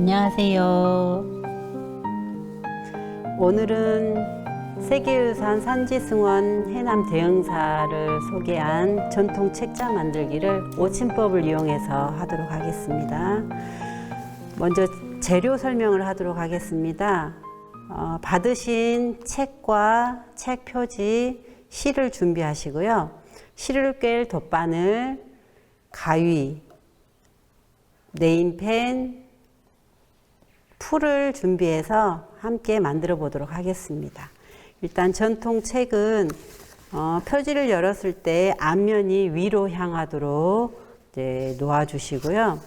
안녕하세요. 오늘은 세계유산 산지승원 해남 대흥사를 소개한 전통 책자 만들기를 오침법을 이용해서 하도록 하겠습니다. 먼저 재료 설명을 하도록 하겠습니다. 받으신 책과 책 표지, 실을 준비하시고요. 실을 꿰일 돗바늘, 가위, 네임펜, 풀을 준비해서 함께 만들어 보도록 하겠습니다. 일단 전통 책은 표지를 열었을 때 앞면이 위로 향하도록 이제 놓아 주시고요.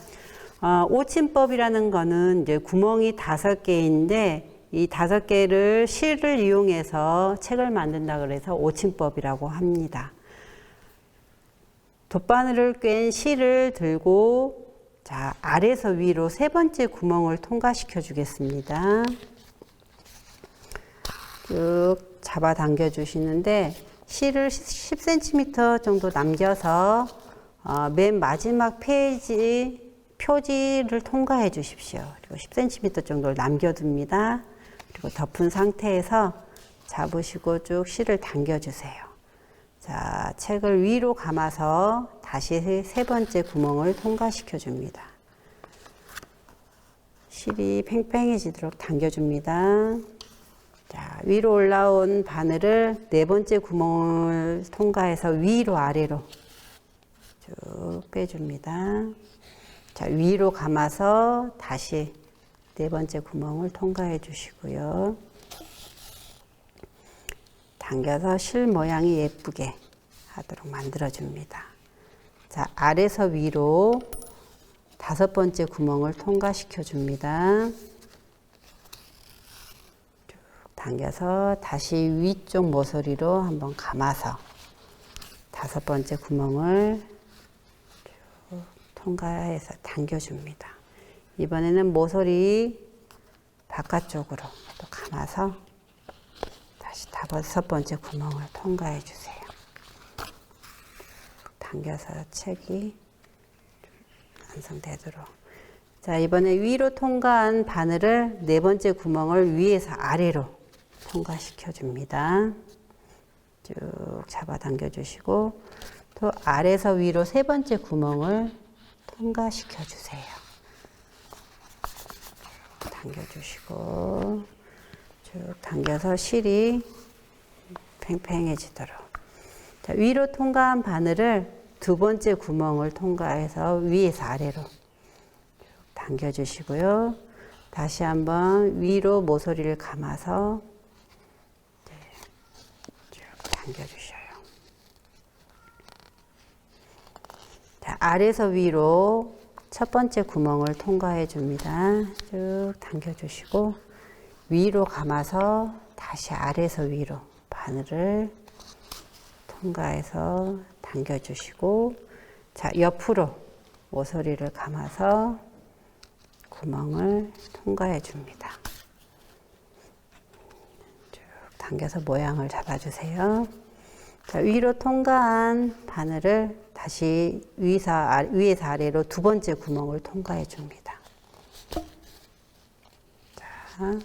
오침법이라는 거는 이제 구멍이 5개인데 이 5개를 실을 이용해서 책을 만든다 그래서 오침법이라고 합니다. 돗바늘을 꿰인 실을 들고 자, 아래에서 위로 3번째 구멍을 통과시켜 주겠습니다. 쭉 잡아 당겨 주시는데 실을 10cm 정도 남겨서 맨 마지막 표지를 통과해 주십시오. 그리고 10cm 정도를 남겨둡니다. 그리고 덮은 상태에서 잡으시고 쭉 실을 당겨 주세요. 자, 책을 위로 감아서 다시 3번째 구멍을 통과시켜 줍니다. 실이 팽팽해지도록 당겨줍니다. 자, 위로 올라온 바늘을 4번째 구멍을 통과해서 위로 아래로 쭉 빼줍니다. 자, 위로 감아서 다시 4번째 구멍을 통과해 주시고요. 당겨서 실 모양이 예쁘게 하도록 만들어 줍니다. 자, 아래서 위로 5번째 구멍을 통과시켜 줍니다. 쭉 당겨서 다시 위쪽 모서리로 한번 감아서 5번째 구멍을 쭉 통과해서 당겨줍니다. 이번에는 모서리 바깥쪽으로 또 감아서 다시 5번째 구멍을 통과해 주세요. 당겨서 책이 완성되도록. 자, 이번에 위로 통과한 바늘을 4번째 구멍을 위에서 아래로 통과시켜 줍니다. 쭉 잡아 당겨 주시고 또 아래에서 위로 3번째 구멍을 통과시켜 주세요. 당겨 주시고 쭉 당겨서 실이 팽팽해지도록. 자, 위로 통과한 바늘을 2번째 구멍을 통과해서 위에서 아래로 쭉 당겨주시고요. 다시 한번 위로 모서리를 감아서 쭉 당겨주셔요. 자, 아래에서 위로 1번째 구멍을 통과해 줍니다. 쭉 당겨주시고 위로 감아서 다시 아래에서 위로 바늘을 통과해서 당겨주시고 자, 옆으로 모서리를 감아서 구멍을 통과해 줍니다. 쭉 당겨서 모양을 잡아주세요. 자, 위로 통과한 바늘을 다시 위에서 아래로 2번째 구멍을 통과해 줍니다. 자,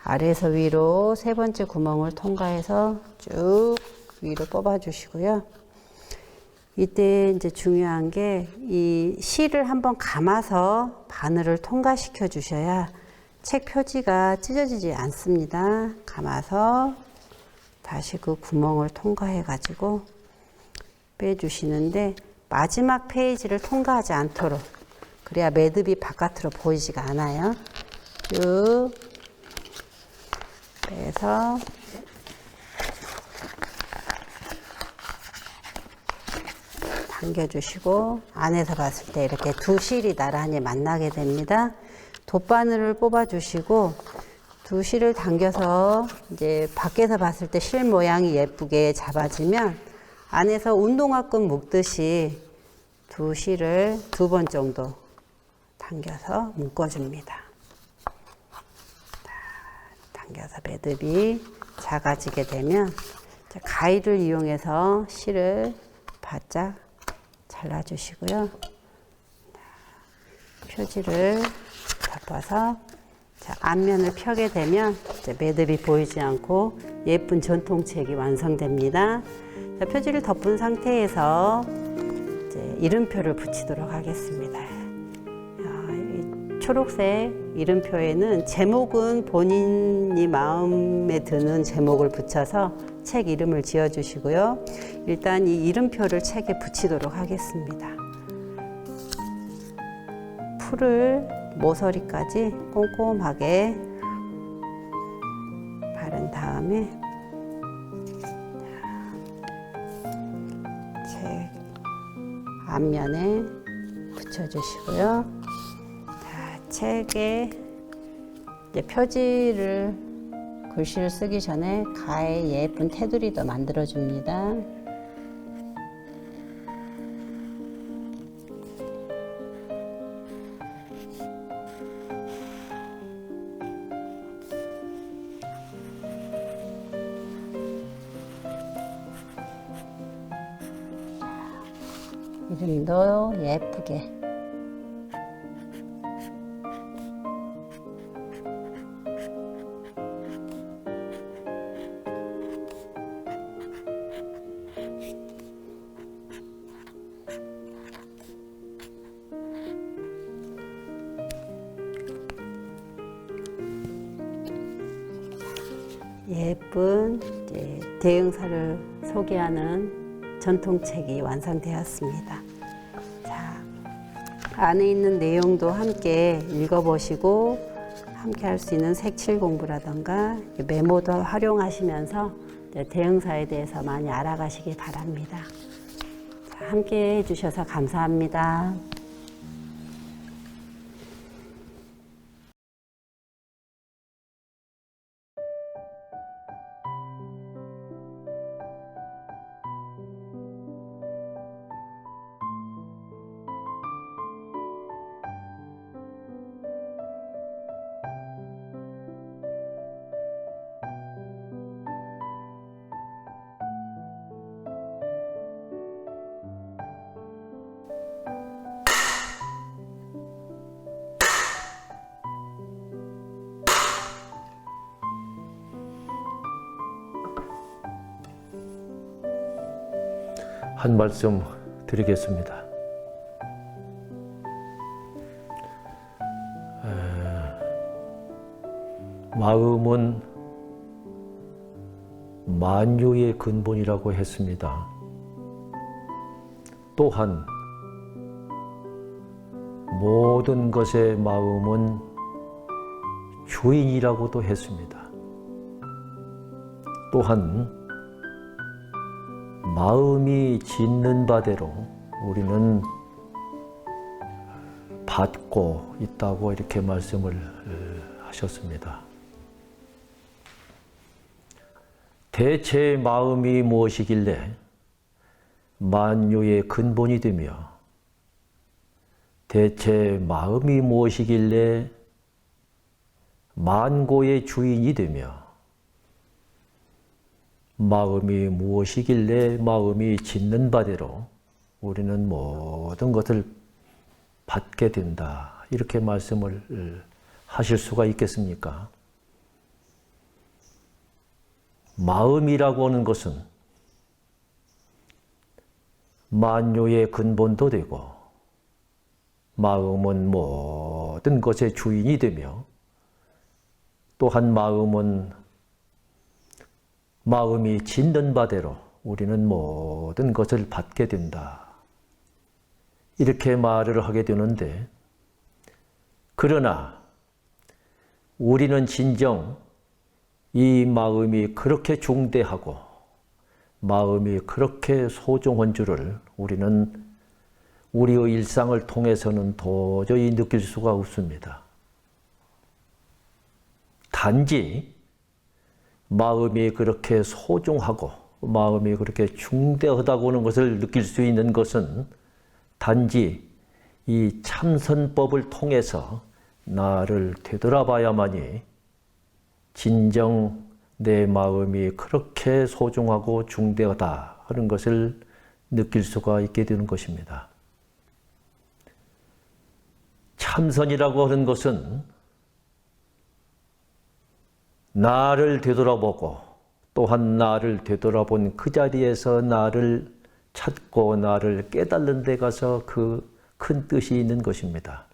아래에서 위로 3번째 구멍을 통과해서 쭉 위로 뽑아 주시고요. 이때 이제 중요한 게 이 실을 한번 감아서 바늘을 통과시켜 주셔야 책 표지가 찢어지지 않습니다. 감아서 다시 그 구멍을 통과해 가지고 빼주시는데 마지막 페이지를 통과하지 않도록, 그래야 매듭이 바깥으로 보이지가 않아요. 쭉 빼서 당겨주시고 안에서 봤을 때 이렇게 두 실이 나란히 만나게 됩니다. 돗바늘을 뽑아주시고 두 실을 당겨서 이제 밖에서 봤을 때 실 모양이 예쁘게 잡아지면 안에서 운동화끈 묶듯이 두 실을 2번 정도 당겨서 묶어줍니다. 당겨서 매듭이 작아지게 되면 가위를 이용해서 실을 바짝 잘라주시고요. 표지를 덮어서 자, 앞면을 펴게 되면 이제 매듭이 보이지 않고 예쁜 전통책이 완성됩니다. 자, 표지를 덮은 상태에서 이제 이름표를 붙이도록 하겠습니다. 이 초록색 이름표에는 제목은 본인이 마음에 드는 제목을 붙여서 책 이름을 지어주시고요. 일단 이 이름표를 책에 붙이도록 하겠습니다. 풀을 모서리까지 꼼꼼하게 바른 다음에 책 앞면에 붙여주시고요. 자, 책에 이제 표지를 글씨를 쓰기 전에 가에 예쁜 테두리도 만들어줍니다. 이름도 예쁘게 예쁜 이제 대흥사를 소개하는 전통책이 완성되었습니다. 자, 안에 있는 내용도 함께 읽어보시고 함께 할 수 있는 색칠 공부라던가 메모도 활용하시면서 대흥사에 대해서 많이 알아가시기 바랍니다. 자, 함께 해주셔서 감사합니다. 한 말씀 드리겠습니다. 마음은 만유의 근본이라고 했습니다. 또한 모든 것의 마음은 주인이라고도 했습니다. 또한 마음이 짓는 바대로 우리는 받고 있다고 이렇게 말씀을 하셨습니다. 대체 마음이 무엇이길래 만유의 근본이 되며 대체 마음이 무엇이길래 만고의 주인이 되며 마음이 무엇이길래 마음이 짓는 바대로 우리는 모든 것을 받게 된다. 이렇게 말씀을 하실 수가 있겠습니까? 마음이라고 하는 것은 만유의 근본도 되고 마음은 모든 것의 주인이 되며 또한 마음이 짓는 바대로 우리는 모든 것을 받게 된다. 이렇게 말을 하게 되는데, 그러나 우리는 진정 이 마음이 그렇게 중대하고 마음이 그렇게 소중한 줄을 우리는 우리의 일상을 통해서는 도저히 느낄 수가 없습니다. 단지 마음이 그렇게 소중하고 마음이 그렇게 중대하다고 하는 것을 느낄 수 있는 것은 단지 이 참선법을 통해서 나를 되돌아봐야만이 진정 내 마음이 그렇게 소중하고 중대하다 하는 것을 느낄 수가 있게 되는 것입니다. 참선이라고 하는 것은 나를 되돌아보고 또한 나를 되돌아본 그 자리에서 나를 찾고 나를 깨달는 데 가서 그 큰 뜻이 있는 것입니다.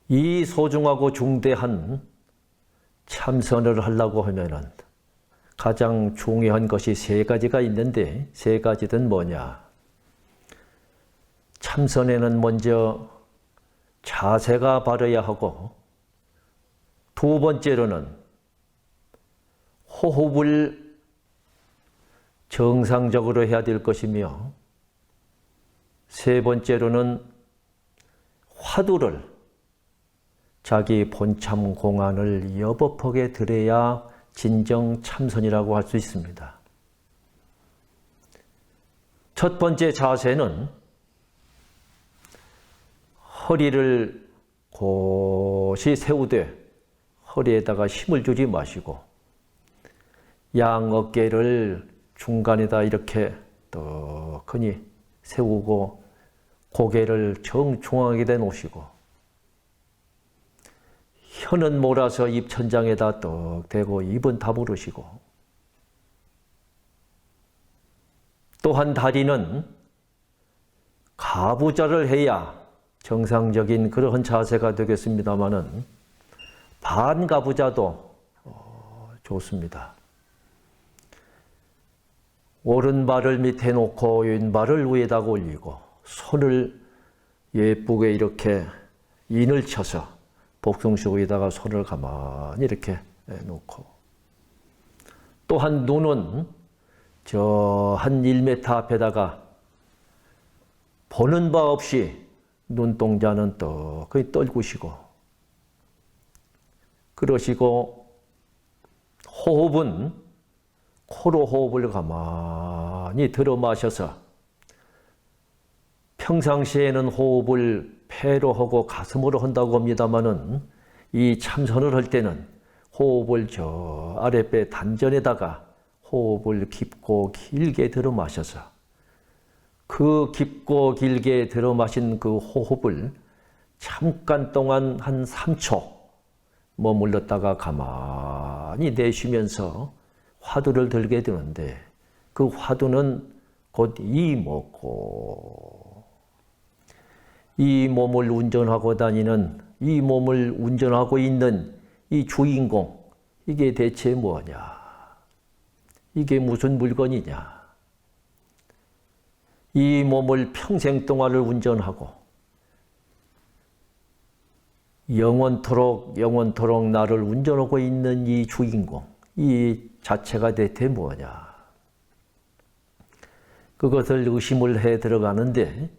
이 소중하고 중대한 참선을 하려고 하면은 가장 중요한 것이 세 가지가 있는데 세 가지는 뭐냐? 참선에는 먼저 자세가 바르야 하고 두 번째로는 호흡을 정상적으로 해야 될 것이며 세 번째로는 화두를 자기 본참 공안을 여법하게 들여야 진정 참선이라고 할 수 있습니다. 첫 번째 자세는 허리를 곧이 세우되 허리에다가 힘을 주지 마시고 양 어깨를 중간에다 이렇게 떡하니 세우고 고개를 정중하게 내놓으시고 혀는 몰아서 입천장에다 떡 대고 입은 다무르시고 또한 다리는 가부좌를 해야 정상적인 그러한 자세가 되겠습니다마는 반가부좌도 좋습니다. 오른발을 밑에 놓고 왼발을 위에다 올리고 손을 예쁘게 이렇게 인을 쳐서 복숭수 위에다가 손을 가만히 이렇게 놓고 또한 눈은 저 한 1m 앞에다가 보는 바 없이 눈동자는 떡하니 떨구시고 그러시고 호흡은 코로 호흡을 가만히 들어 마셔서 평상시에는 호흡을 폐로 하고 가슴으로 한다고 합니다마는 이 참선을 할 때는 호흡을 저 아랫배 단전에다가 호흡을 깊고 길게 들어 마셔서 그 깊고 길게 들어 마신 그 호흡을 잠깐 동안 한 3초 머물렀다가 가만히 내쉬면서 화두를 들게 되는데 그 화두는 곧 이 먹고 이 몸을 운전하고 다니는 이 몸을 운전하고 있는 이 주인공 이게 대체 뭐냐? 이게 무슨 물건이냐? 이 몸을 평생 동안을 운전하고 영원토록 나를 운전하고 있는 이 주인공 이 자체가 대체 뭐냐? 그것을 의심을 해 들어가는데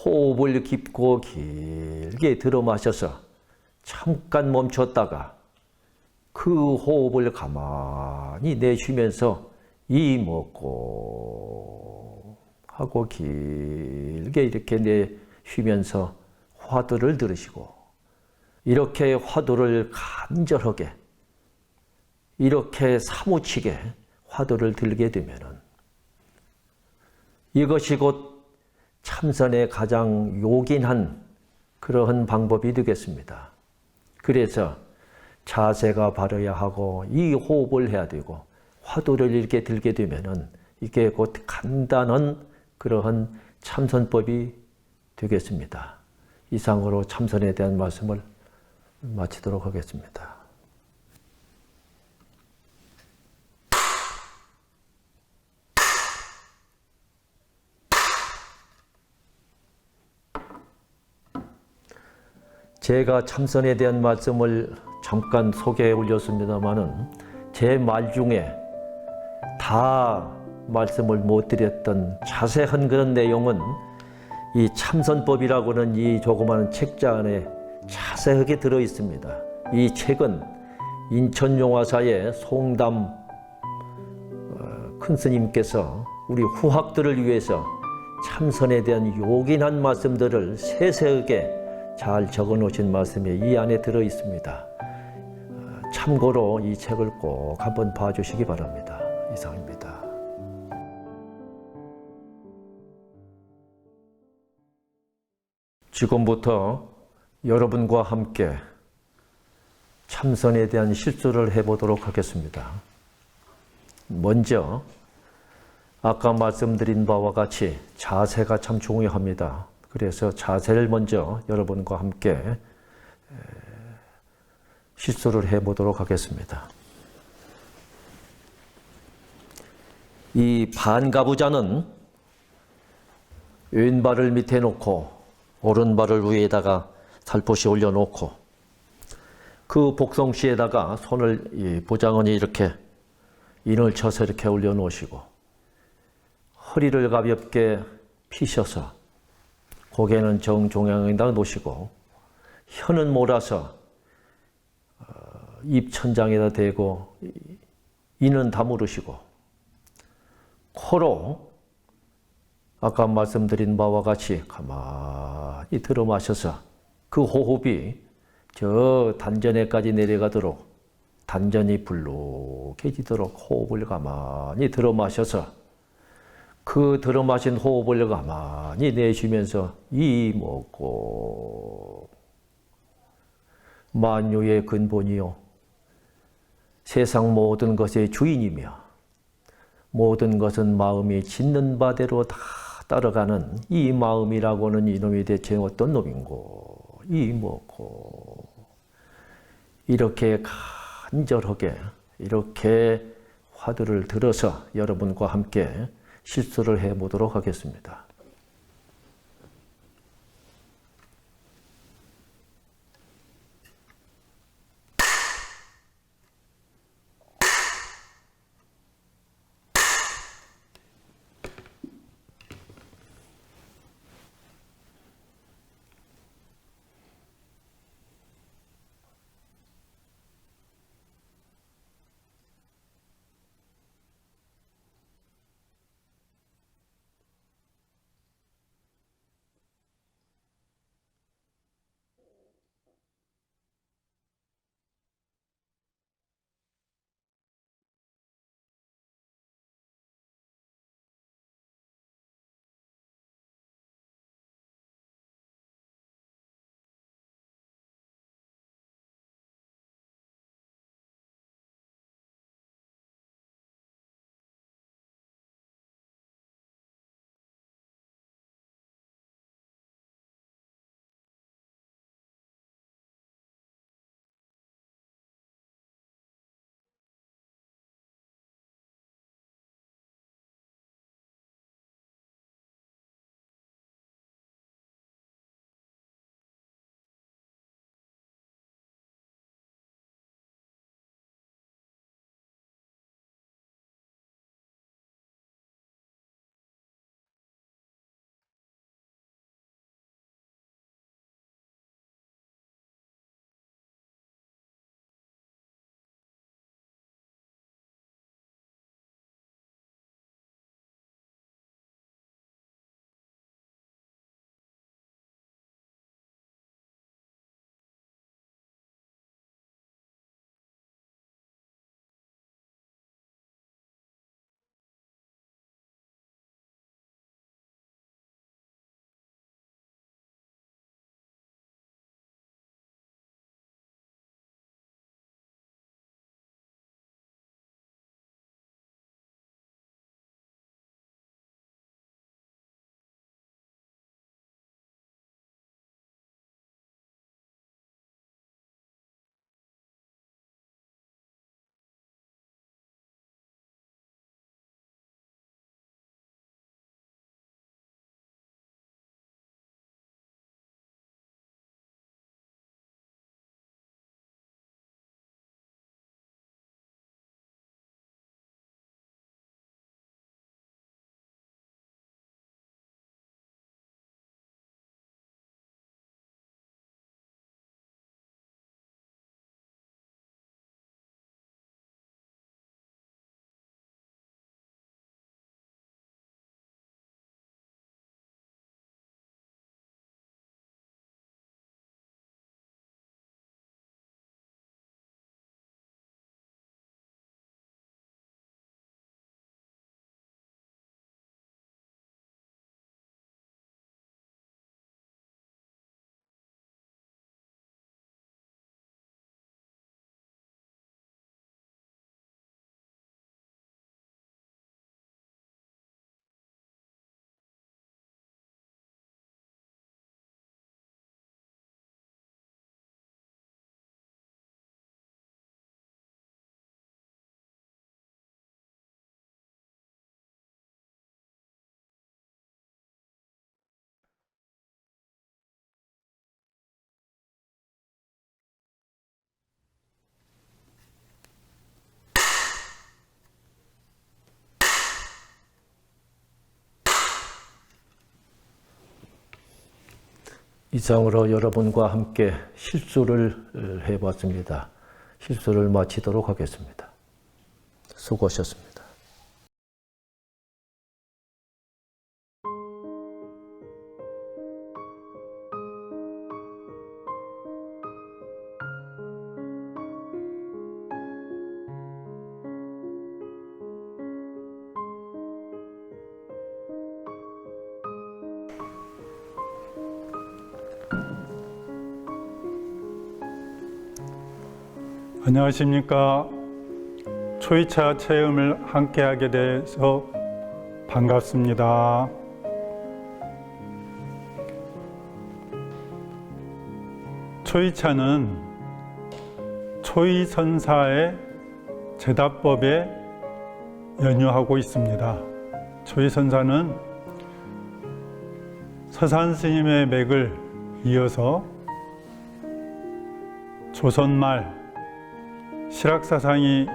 호흡을 깊고 길게 들어 마셔서 잠깐 멈췄다가 그 호흡을 가만히 내쉬면서 이 먹고 하고 길게 이렇게 내쉬면서 화두를 들으시고 이렇게 화두를 간절하게 이렇게 사무치게 화두를 들게 되면은 이것이 곧 참선의 가장 요긴한 그러한 방법이 되겠습니다. 그래서 자세가 바르야 하고 이 호흡을 해야 되고 화두를 이렇게 들게 되면은 이게 곧 간단한 그러한 참선법이 되겠습니다. 이상으로 참선에 대한 말씀을 마치도록 하겠습니다. 제가 참선에 대한 말씀을 잠깐 소개해 올렸습니다마는 제 말 중에 다 말씀을 못 드렸던 자세한 그런 내용은 이 참선법이라고는 이 조그마한 책자 안에 자세하게 들어 있습니다. 이 책은 인천용화사의 송담 큰 스님께서 우리 후학들을 위해서 참선에 대한 요긴한 말씀들을 세세하게 잘 적어 놓으신 말씀이 이 안에 들어 있습니다. 참고로 이 책을 꼭 한번 봐주시기 바랍니다. 이상입니다. 지금부터 여러분과 함께 참선에 대한 실수를 해보도록 하겠습니다. 먼저 아까 말씀드린 바와 같이 자세가 참 중요합니다. 그래서 자세를 먼저 여러분과 함께 실수를 해보도록 하겠습니다. 이 반가부좌는 왼발을 밑에 놓고 오른발을 위에다가 살포시 올려놓고 그 복성시에다가 손을 보장원이 이렇게 인을 쳐서 이렇게 올려놓으시고 허리를 가볍게 피셔서 고개는 정중앙에다 놓으시고 혀는 몰아서 입천장에다 대고 이는 다무르시고 코로 아까 말씀드린 바와 같이 가만히 들어 마셔서 그 호흡이 저 단전에까지 내려가도록 단전이 불룩해지도록 호흡을 가만히 들어 마셔서 그 들어 마신 호흡을 가만히 내쉬면서 이 먹고 만유의 근본이요 세상 모든 것의 주인이며 모든 것은 마음이 짓는 바대로 다 따라가는 이 마음이라고는 이놈이 대체 어떤 놈인고 이 뭐고 이렇게 간절하게 이렇게 화두를 들어서 여러분과 함께 실수를 해보도록 하겠습니다. 이상으로 여러분과 함께 실수를 해봤습니다. 실수를 마치도록 하겠습니다. 수고하셨습니다. 안녕하십니까. 초이차 체험을 함께하게 돼서 반갑습니다. 초이차는 초이선사의 제답법에 연유하고 있습니다. 초이선사는 서산스님의 맥을 이어서 조선말 실학사상이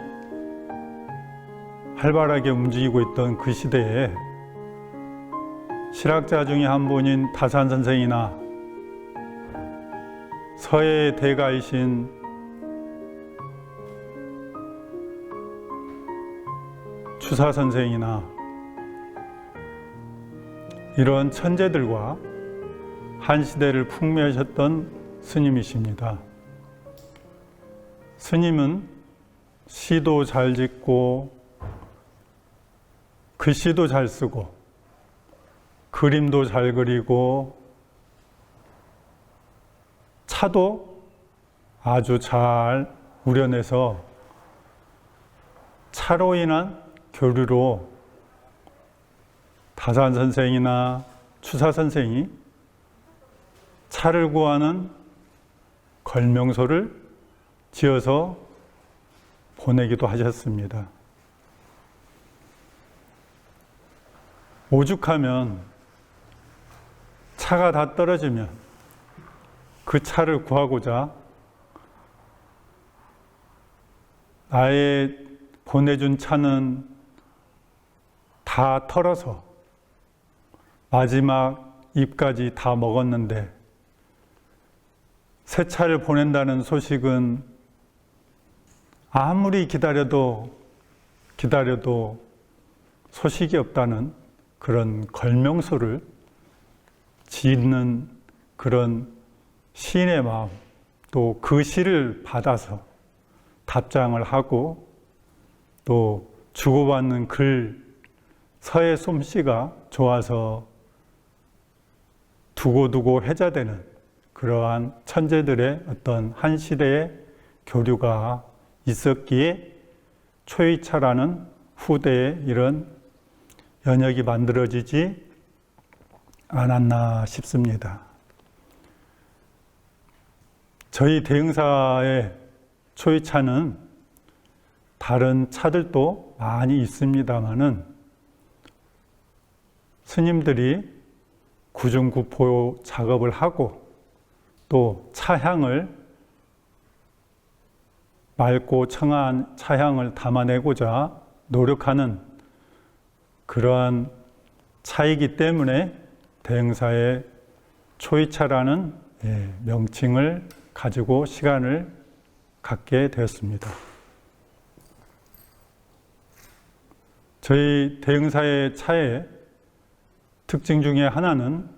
활발하게 움직이고 있던 그 시대에 실학자 중에 한 분인 다산 선생이나 서예의 대가이신 추사 선생이나 이런 천재들과 한 시대를 풍미하셨던 스님이십니다. 스님은 시도 잘 짓고 글씨도 잘 쓰고 그림도 잘 그리고 차도 아주 잘 우려내서 차로 인한 교류로 다산 선생이나 추사 선생이 차를 구하는 걸명소를 지어서 보내기도 하셨습니다. 오죽하면 차가 다 떨어지면 그 차를 구하고자 나의 보내준 차는 다 털어서 마지막 잎까지 다 먹었는데 새 차를 보낸다는 소식은 아무리 기다려도 소식이 없다는 그런 걸명소를 짓는 그런 시인의 마음, 또 그 시를 받아서 답장을 하고 또 주고받는 글, 서의 솜씨가 좋아서 두고두고 해자되는 그러한 천재들의 어떤 한 시대의 교류가 있었기에 초이차라는 후대에 이런 연역이 만들어지지 않았나 싶습니다. 저희 대흥사의 초이차는 다른 차들도 많이 있습니다마는 스님들이 구중구포 작업을 하고 또 차향을 맑고 청아한 차향을 담아내고자 노력하는 그러한 차이기 때문에 대흥사의 초이차라는 명칭을 가지고 시간을 갖게 되었습니다. 저희 대흥사의 차의 특징 중에 하나는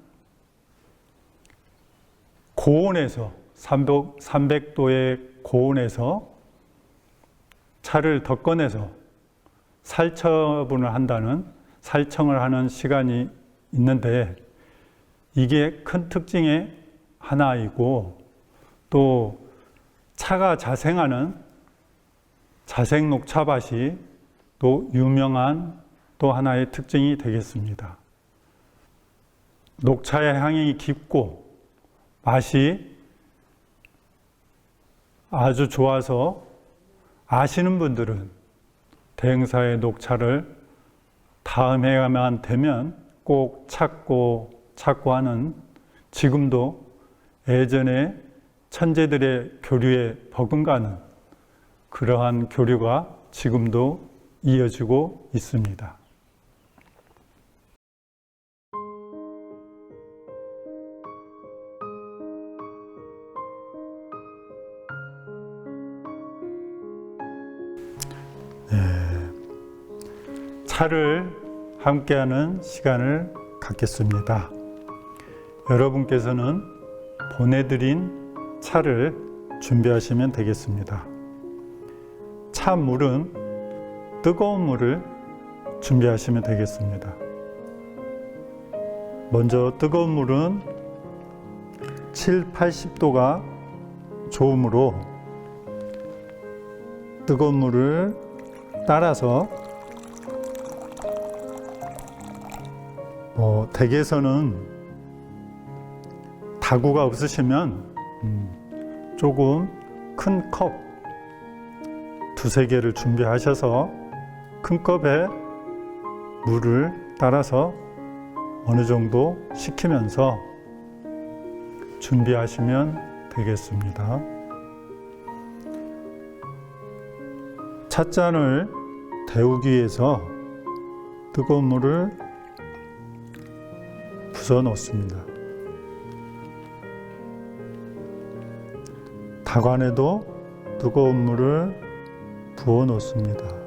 고온에서 300도의 고온에서 차를 더 꺼내서 살처분을 한다는 살청을 하는 시간이 있는데 이게 큰 특징의 하나이고 또 차가 자생하는 자생 녹차밭이 또 유명한 또 하나의 특징이 되겠습니다. 녹차의 향이 깊고 맛이 아주 좋아서 아시는 분들은 대흥사의 녹차를 다음 해만 되면 꼭 찾고 하는 지금도 예전에 천재들의 교류에 버금가는 그러한 교류가 지금도 이어지고 있습니다. 차를 함께하는 시간을 갖겠습니다. 여러분께서는 보내드린 차를 준비하시면 되겠습니다. 차물은 뜨거운 물을 준비하시면 되겠습니다. 먼저 뜨거운 물은 7, 80도가 좋으므로 뜨거운 물을 따라서 댁에서는 다구가 없으시면 조금 큰 컵 두세 개를 준비하셔서 큰 컵에 물을 따라서 어느 정도 식히면서 준비하시면 되겠습니다. 찻잔을 데우기 위해서 뜨거운 물을 부어 놓습니다. 다관에도 뜨거운 물을 부어 놓습니다.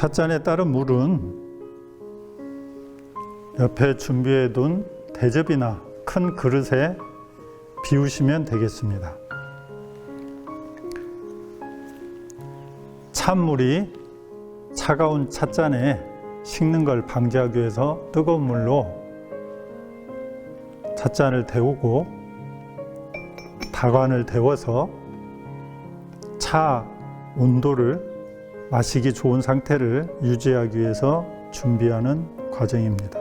찻잔에 따른 물은 옆에 준비해둔 대접이나 큰 그릇에 비우시면 되겠습니다. 찬물이 차가운 찻잔에 식는 걸 방지하기 위해서 뜨거운 물로 찻잔을 데우고 다관을 데워서 차 온도를 마시기 좋은 상태를 유지하기 위해서 준비하는 과정입니다.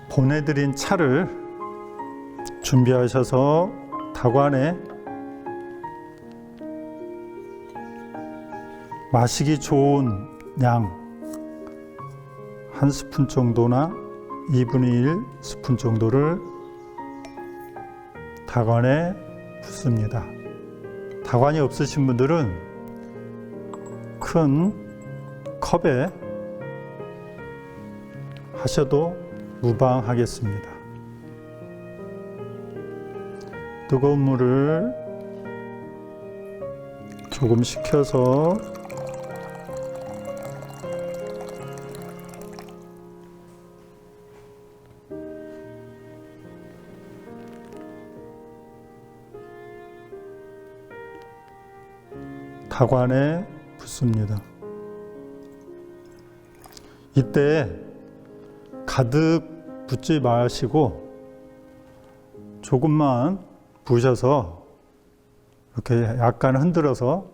보내드린 차를 준비하셔서 다관에 마시기 좋은 양 한 스푼 정도나 2분의 1 스푼 정도를 다관에 붓습니다. 다관이 없으신 분들은 큰 컵에 하셔도 무방하겠습니다. 뜨거운 물을 조금 식혀서 다관에 붓습니다. 이때 가득 붓지 마시고 조금만 부으셔서 이렇게 약간 흔들어서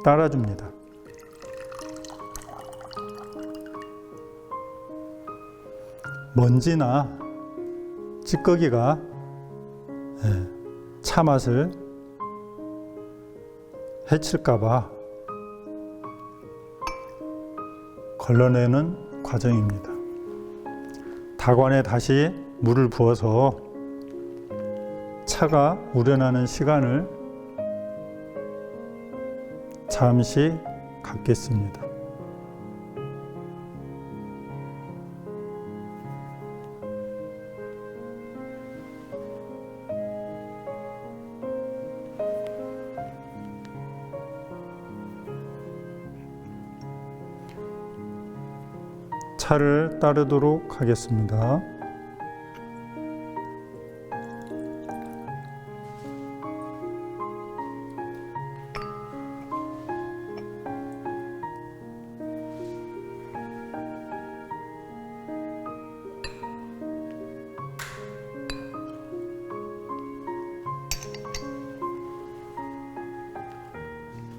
따라줍니다. 먼지나 찌꺼기가 차 맛을 해칠까봐 걸러내는 과정입니다. 다관에 다시 물을 부어서 차가 우러나는 시간을 잠시 갖겠습니다. 차를 따르도록 하겠습니다.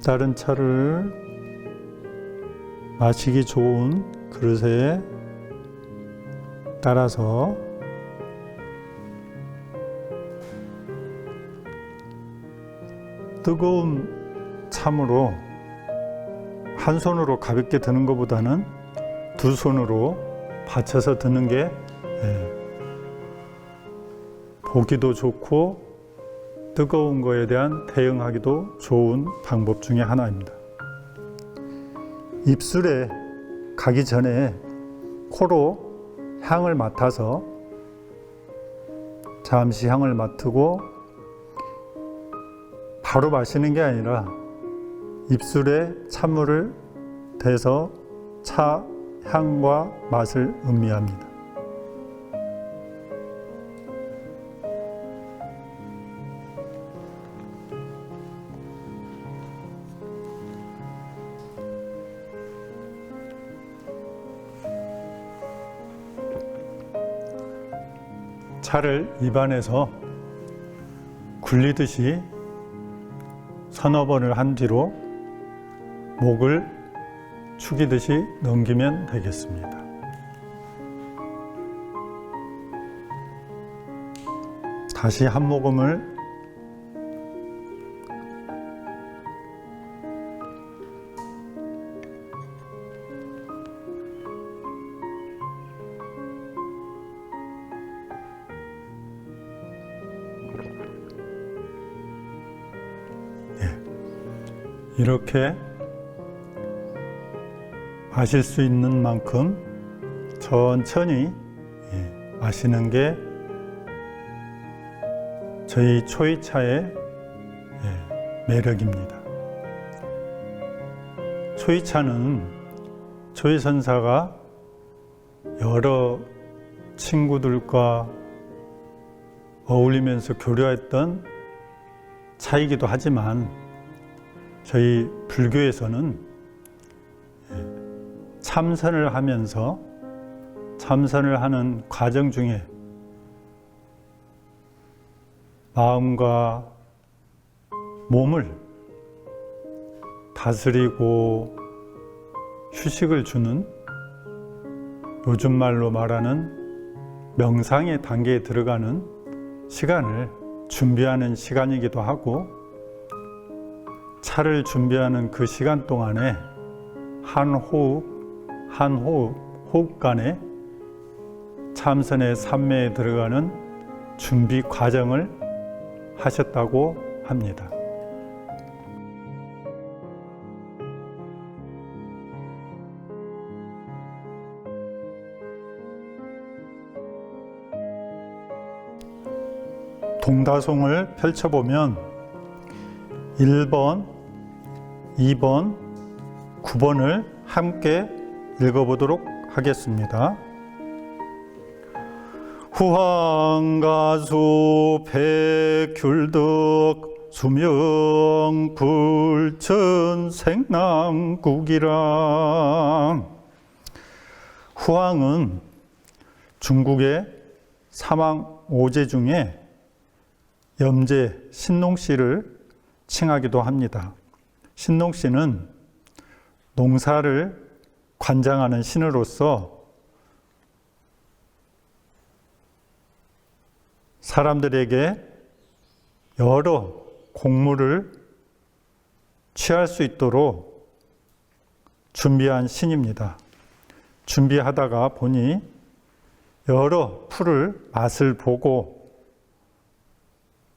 따른 차를 마시기 좋은 그릇에 따라서 뜨거운 참으로 한 손으로 가볍게 드는 것보다는 두 손으로 받쳐서 드는 게 보기도 좋고 뜨거운 거에 대한 대응하기도 좋은 방법 중에 하나입니다. 입술에 가기 전에 코로 향을 맡아서 잠시 향을 맡고 바로 마시는 게 아니라 입술에 찬물을 대서 차 향과 맛을 음미합니다. 차를 입안에서 굴리듯이 서너 번을 한 뒤로 목을 축이듯이 넘기면 되겠습니다. 다시 한 모금을 이렇게 마실 수 있는 만큼 천천히 마시는 게 저희 초이차의 매력입니다. 초이차는 초이선사가 여러 친구들과 어울리면서 교류했던 차이기도 하지만 저희 불교에서는 참선을 하면서 참선을 하는 과정 중에 마음과 몸을 다스리고 휴식을 주는 요즘 말로 말하는 명상의 단계에 들어가는 시간을 준비하는 시간이기도 하고 차를 준비하는 그 시간 동안에 한 호흡 한 호흡 간에 참선의 산매에 들어가는 준비 과정을 하셨다고 합니다. 동다송을 펼쳐보면 1번, 2번, 9번을 함께 읽어보도록 하겠습니다. 후황가수 백귤덕 수명불천 생남국이랑. 후황은 중국의 사망 5제 중에 염제 신농씨를 칭하기도 합니다. 신농씨는 농사를 관장하는 신으로서 사람들에게 여러 공물을 취할 수 있도록 준비한 신입니다. 준비하다가 보니 여러 풀을 맛을 보고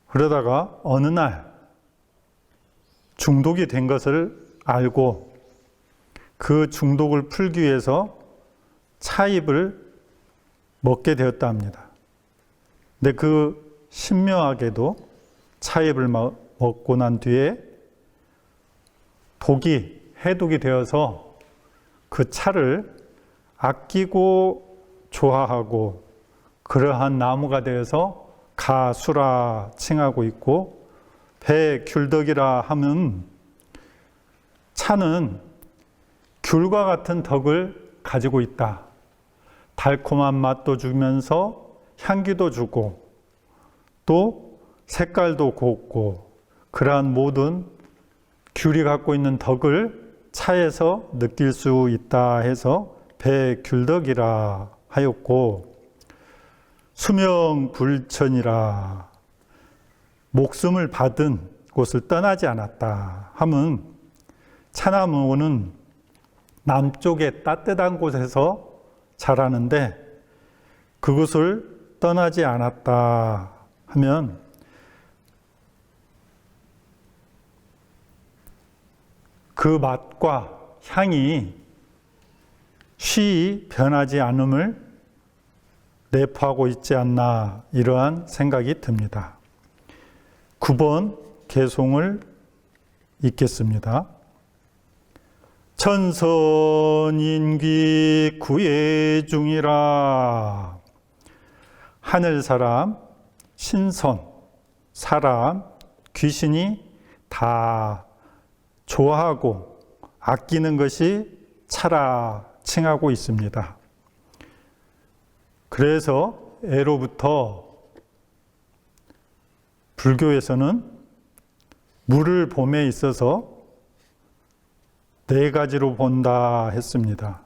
그러다가 어느 날 중독이 된 것을 알고 그 중독을 풀기 위해서 차잎을 먹게 되었다 합니다. 근데 그 신묘하게도 차잎을 먹고 난 뒤에 해독이 되어서 그 차를 아끼고 좋아하고 그러한 나무가 되어서 가수라 칭하고 있고, 백귤덕이라 하면 차는 귤과 같은 덕을 가지고 있다. 달콤한 맛도 주면서 향기도 주고 또 색깔도 곱고 그러한 모든 귤이 갖고 있는 덕을 차에서 느낄 수 있다 해서 백귤덕이라 하였고, 수명불천이라 목숨을 받은 곳을 떠나지 않았다 하면 차나무는 남쪽의 따뜻한 곳에서 자라는데 그곳을 떠나지 않았다 하면 그 맛과 향이 쉬이 변하지 않음을 내포하고 있지 않나 이러한 생각이 듭니다. 9번 개송을 읽겠습니다. 천선인귀 구애 중이라. 하늘 사람, 신선, 사람, 귀신이 다 좋아하고 아끼는 것이 차라 칭하고 있습니다. 그래서 애로부터 불교에서는 물을 봄에 있어서 4가지로 본다 했습니다.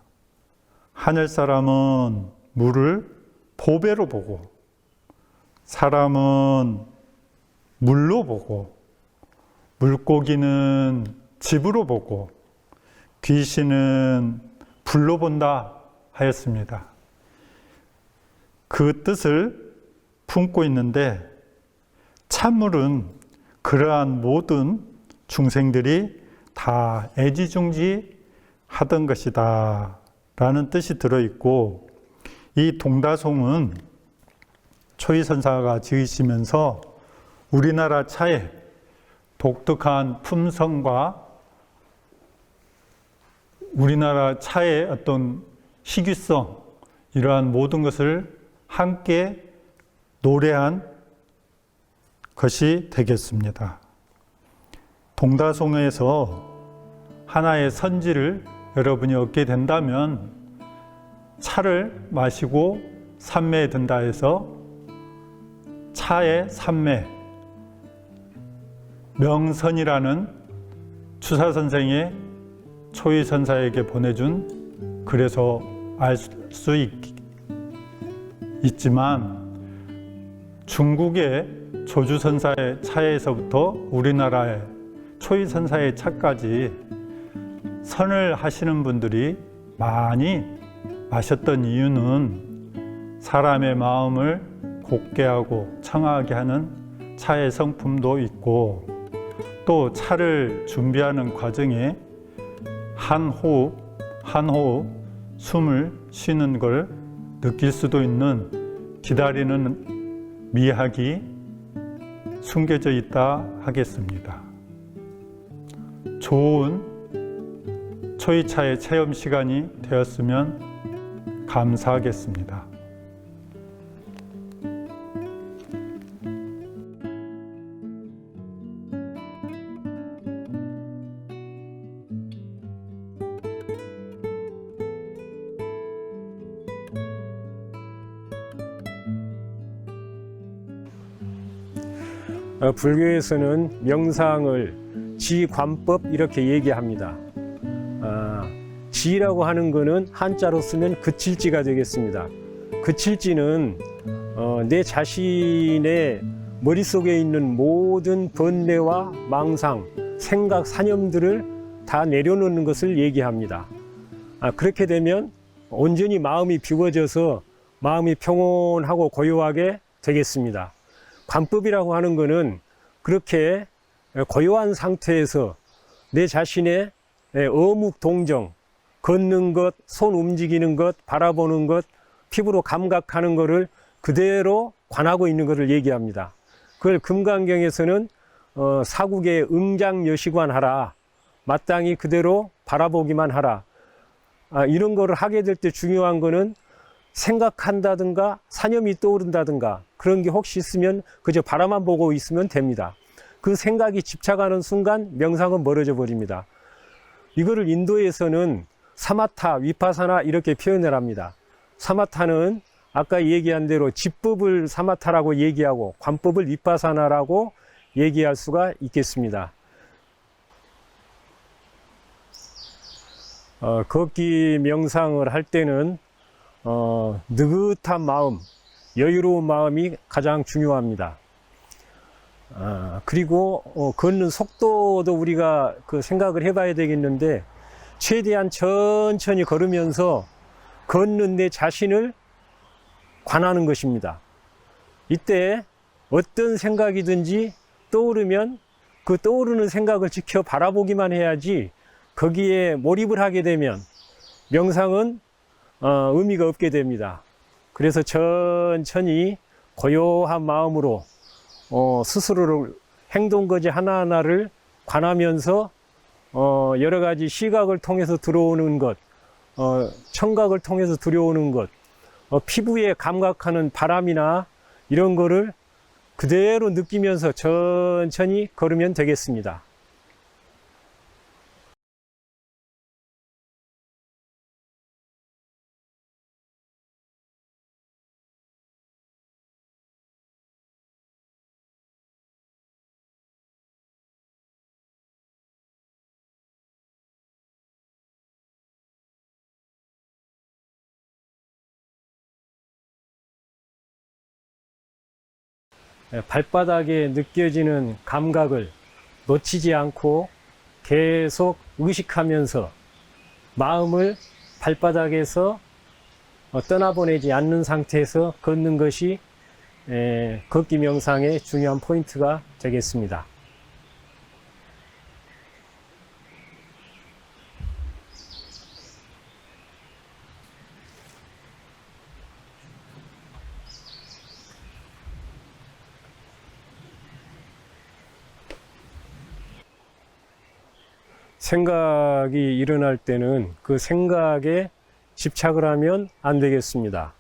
하늘 사람은 물을 보배로 보고, 사람은 물로 보고, 물고기는 집으로 보고, 귀신은 불로 본다 하였습니다. 그 뜻을 품고 있는데 참물은 그러한 모든 중생들이 다 애지중지하던 것이다 라는 뜻이 들어있고, 이 동다송은 초이선사가 지으시면서 우리나라 차의 독특한 품성과 우리나라 차의 어떤 희귀성, 이러한 모든 것을 함께 노래한 것이 되겠습니다. 동다송에서 하나의 선지를 여러분이 얻게 된다면 차를 마시고 삼매에 든다 해서 차의 삼매, 명선이라는 추사선생의 초이선사에게 보내준 그래서 알 수 있지만 중국의 조주선사의 차에서부터 우리나라의 초이선사의 차까지 선을 하시는 분들이 많이 마셨던 이유는 사람의 마음을 곱게 하고 청하게 하는 차의 성품도 있고, 또 차를 준비하는 과정에 한 호흡 한 호흡 숨을 쉬는 걸 느낄 수도 있는 기다리는 미학이 숨겨져 있다 하겠습니다. 좋은 초이차의 체험 시간이 되었으면 감사하겠습니다. 불교에서는 명상을 지관법 이렇게 얘기합니다. 지라고 하는 것은 한자로 쓰면 그칠지가 되겠습니다. 그칠지는 내 자신의 머릿속에 있는 모든 번뇌와 망상, 생각, 사념들을 다 내려놓는 것을 얘기합니다. 그렇게 되면 온전히 마음이 비워져서 마음이 평온하고 고요하게 되겠습니다. 관법이라고 하는 것은 그렇게 고요한 상태에서 내 자신의 어묵 동정, 걷는 것, 손 움직이는 것, 바라보는 것, 피부로 감각하는 것을 그대로 관하고 있는 것을 얘기합니다. 그걸 금강경에서는 사국의 응장여시관하라, 마땅히 그대로 바라보기만 하라. 이런 거를 하게 될 때 중요한 거는 생각한다든가 사념이 떠오른다든가 그런 게 혹시 있으면 그저 바라만 보고 있으면 됩니다. 그 생각이 집착하는 순간 명상은 멀어져 버립니다. 이거를 인도에서는 사마타, 위파사나 이렇게 표현을 합니다. 사마타는 아까 얘기한 대로 지법을 사마타라고 얘기하고 관법을 위파사나라고 얘기할 수가 있겠습니다. 걷기 명상을 할 때는 느긋한 마음, 여유로운 마음이 가장 중요합니다. 그리고 걷는 속도도 우리가 그 생각을 해봐야 되겠는데, 최대한 천천히 걸으면서 걷는 내 자신을 관하는 것입니다. 이때 어떤 생각이든지 떠오르면 그 떠오르는 생각을 지켜 바라보기만 해야지, 거기에 몰입을 하게 되면 명상은 의미가 없게 됩니다. 그래서 천천히 고요한 마음으로 스스로를 행동거지 하나하나를 관하면서 여러 가지 시각을 통해서 들어오는 것, 청각을 통해서 들어오는 것, 피부에 감각하는 바람이나 이런 거를 그대로 느끼면서 천천히 걸으면 되겠습니다. 발바닥에 느껴지는 감각을 놓치지 않고 계속 의식하면서 마음을 발바닥에서 떠나보내지 않는 상태에서 걷는 것이 걷기 명상의 중요한 포인트가 되겠습니다. 생각이 일어날 때는 그 생각에 집착을 하면 안 되겠습니다.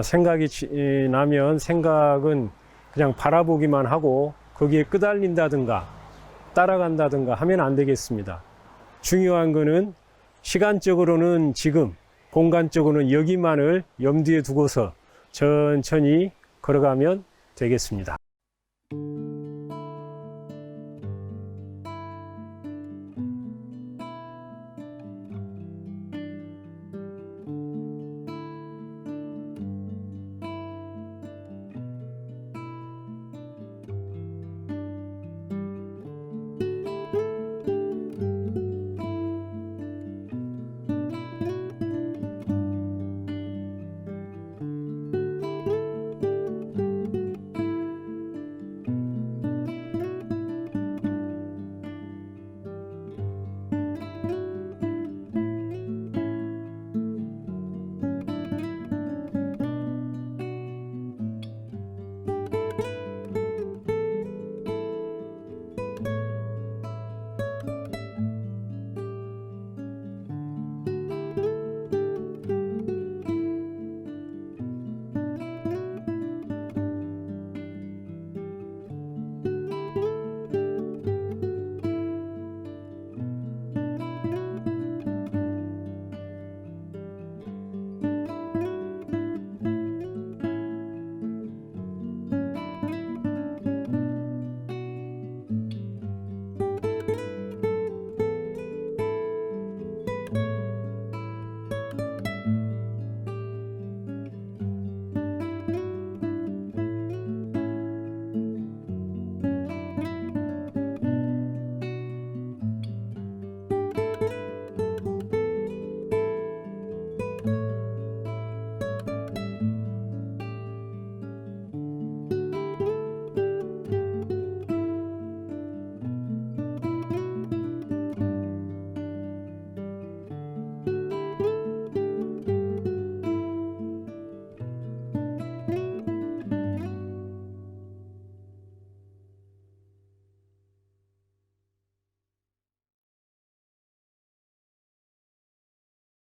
생각이 나면 생각은 그냥 바라보기만 하고 거기에 끄달린다든가 따라간다든가 하면 안 되겠습니다. 중요한 거는 시간적으로는 지금, 공간적으로는 여기만을 염두에 두고서 천천히 걸어가면 되겠습니다.